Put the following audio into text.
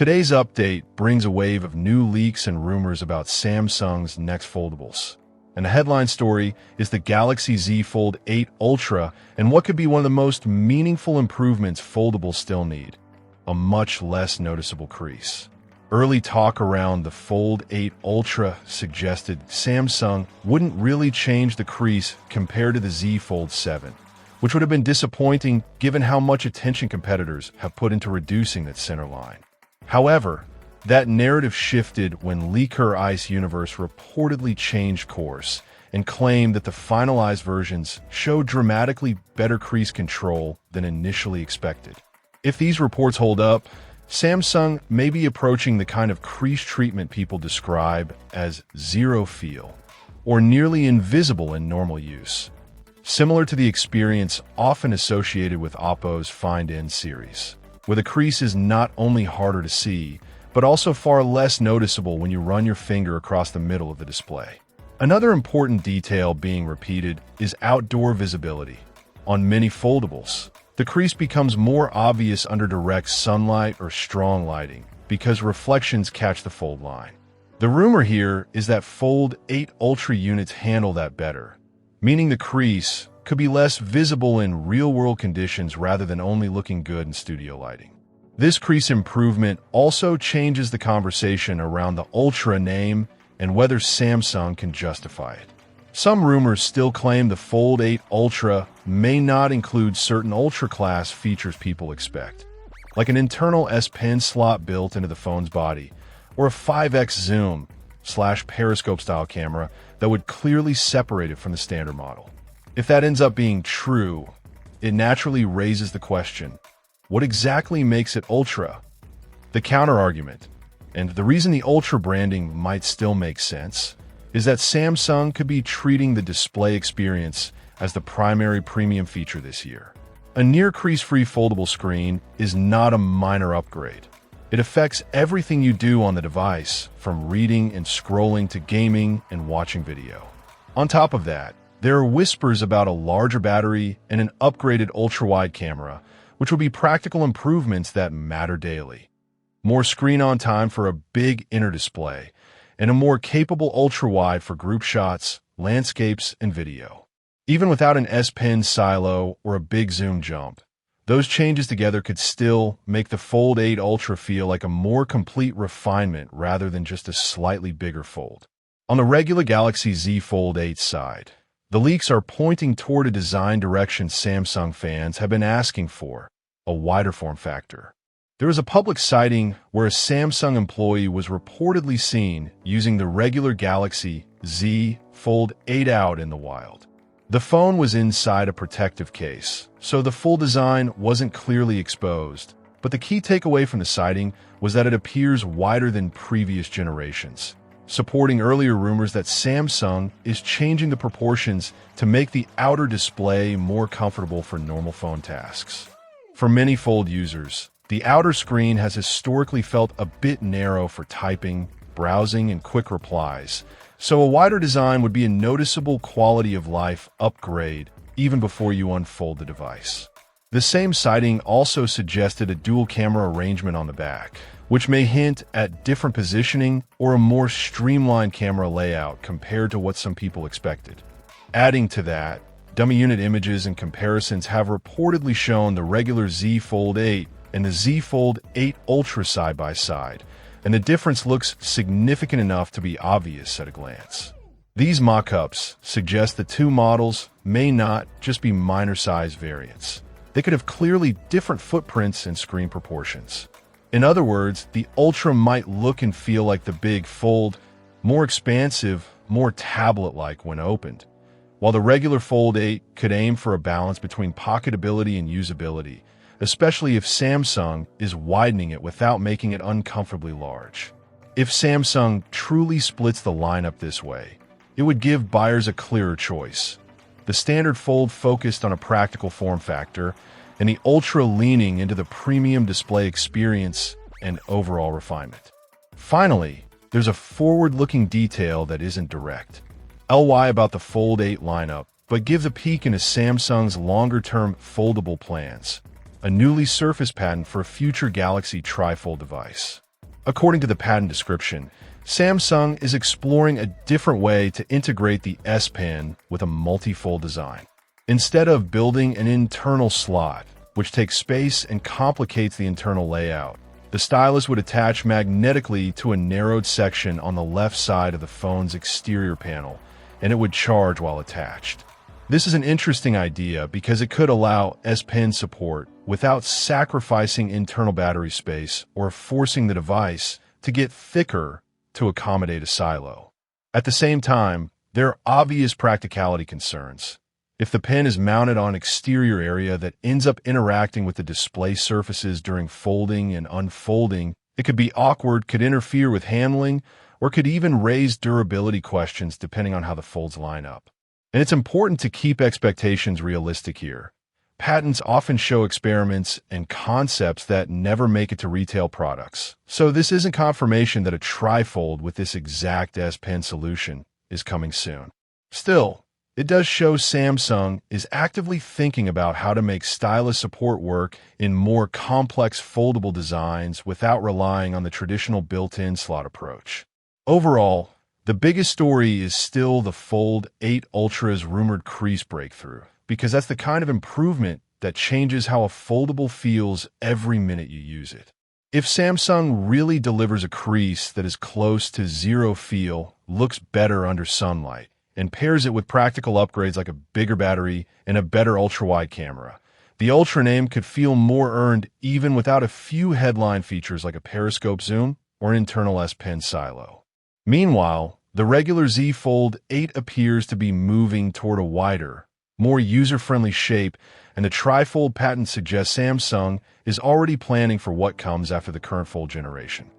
Today's update brings a wave of new leaks and rumors about Samsung's next foldables. And the headline story is the Galaxy Z Fold 8 Ultra and what could be one of the most meaningful improvements foldables still need: a much less noticeable crease. Early talk around the Fold 8 Ultra suggested Samsung wouldn't really change the crease compared to the Z Fold 7, which would have been disappointing given how much attention competitors have put into reducing that center line. However, that narrative shifted when leaker Ice Universe reportedly changed course and claimed that the finalized versions showed dramatically better crease control than initially expected. If these reports hold up, Samsung may be approaching the kind of crease treatment people describe as zero feel, or nearly invisible in normal use, similar to the experience often associated with Oppo's Find N series, where the crease is not only harder to see, but also far less noticeable when you run your finger across the middle of the display. Another important detail being repeated is outdoor visibility. On many foldables, the crease becomes more obvious under direct sunlight or strong lighting because reflections catch the fold line. The rumor here is that Fold 8 Ultra units handle that better, meaning the crease could be less visible in real-world conditions rather than only looking good in studio lighting. This crease improvement also changes the conversation around the Ultra name and whether Samsung can justify it. Some rumors still claim the Fold 8 Ultra may not include certain Ultra-class features people expect, like an internal S Pen slot built into the phone's body, or a 5x zoom/periscope-style camera that would clearly separate it from the standard model. If that ends up being true, it naturally raises the question: what exactly makes it Ultra? The counter-argument, and the reason the Ultra branding might still make sense, is that Samsung could be treating the display experience as the primary premium feature this year. A near-crease-free foldable screen is not a minor upgrade. It affects everything you do on the device, from reading and scrolling to gaming and watching video. On top of that, there are whispers about a larger battery and an upgraded ultra-wide camera, which will be practical improvements that matter daily. More screen-on time for a big inner display, and a more capable ultra-wide for group shots, landscapes, and video. Even without an S Pen silo or a big zoom jump, those changes together could still make the Fold 8 Ultra feel like a more complete refinement rather than just a slightly bigger fold. On the regular Galaxy Z Fold 8 side, the leaks are pointing toward a design direction Samsung fans have been asking for: a wider form factor. There was a public sighting where a Samsung employee was reportedly seen using the regular Galaxy Z Fold 8 out in the wild. The phone was inside a protective case, so the full design wasn't clearly exposed, but the key takeaway from the sighting was that it appears wider than previous generations, supporting earlier rumors that Samsung is changing the proportions to make the outer display more comfortable for normal phone tasks. For many Fold users, the outer screen has historically felt a bit narrow for typing, browsing, and quick replies, so a wider design would be a noticeable quality of life upgrade even before you unfold the device. The same sighting also suggested a dual camera arrangement on the back, which may hint at different positioning or a more streamlined camera layout compared to what some people expected. Adding to that, dummy unit images and comparisons have reportedly shown the regular Z Fold 8 and the Z Fold 8 Ultra side by side, and the difference looks significant enough to be obvious at a glance. These mock-ups suggest the two models may not just be minor size variants. They could have clearly different footprints and screen proportions. In other words, the Ultra might look and feel like the big Fold, more expansive, more tablet-like when opened, while the regular Fold 8 could aim for a balance between pocketability and usability, especially if Samsung is widening it without making it uncomfortably large. If Samsung truly splits the lineup this way, it would give buyers a clearer choice: the standard Fold focused on a practical form factor, and the Ultra leaning into the premium display experience and overall refinement. Finally, there's a forward-looking detail that isn't direct. LY about the Fold 8 lineup, but gives a peek into Samsung's longer-term foldable plans, a newly surfaced patent for a future Galaxy trifold device. According to the patent description, Samsung is exploring a different way to integrate the S Pen with a multi-fold design. Instead of building an internal slot, which takes space and complicates the internal layout, the stylus would attach magnetically to a narrowed section on the left side of the phone's exterior panel, and it would charge while attached. This is an interesting idea because it could allow S Pen support without sacrificing internal battery space or forcing the device to get thicker to accommodate a silo. At the same time, there are obvious practicality concerns. If the pen is mounted on exterior area that ends up interacting with the display surfaces during folding and unfolding, it could be awkward, could interfere with handling, or could even raise durability questions depending on how the folds line up. And it's important to keep expectations realistic here. Patents often show experiments and concepts that never make it to retail products. So this isn't confirmation that a trifold with this exact S Pen solution is coming soon. Still, it does show Samsung is actively thinking about how to make stylus support work in more complex foldable designs without relying on the traditional built-in slot approach. Overall, the biggest story is still the Fold 8 Ultra's rumored crease breakthrough, because that's the kind of improvement that changes how a foldable feels every minute you use it. If Samsung really delivers a crease that is close to zero feel, looks better under sunlight, and pairs it with practical upgrades like a bigger battery and a better ultra-wide camera, the Ultra name could feel more earned even without a few headline features like a periscope zoom or an internal S Pen silo. Meanwhile, the regular Z Fold 8 appears to be moving toward a wider, more user-friendly shape, and the trifold patent suggests Samsung is already planning for what comes after the current Fold generation.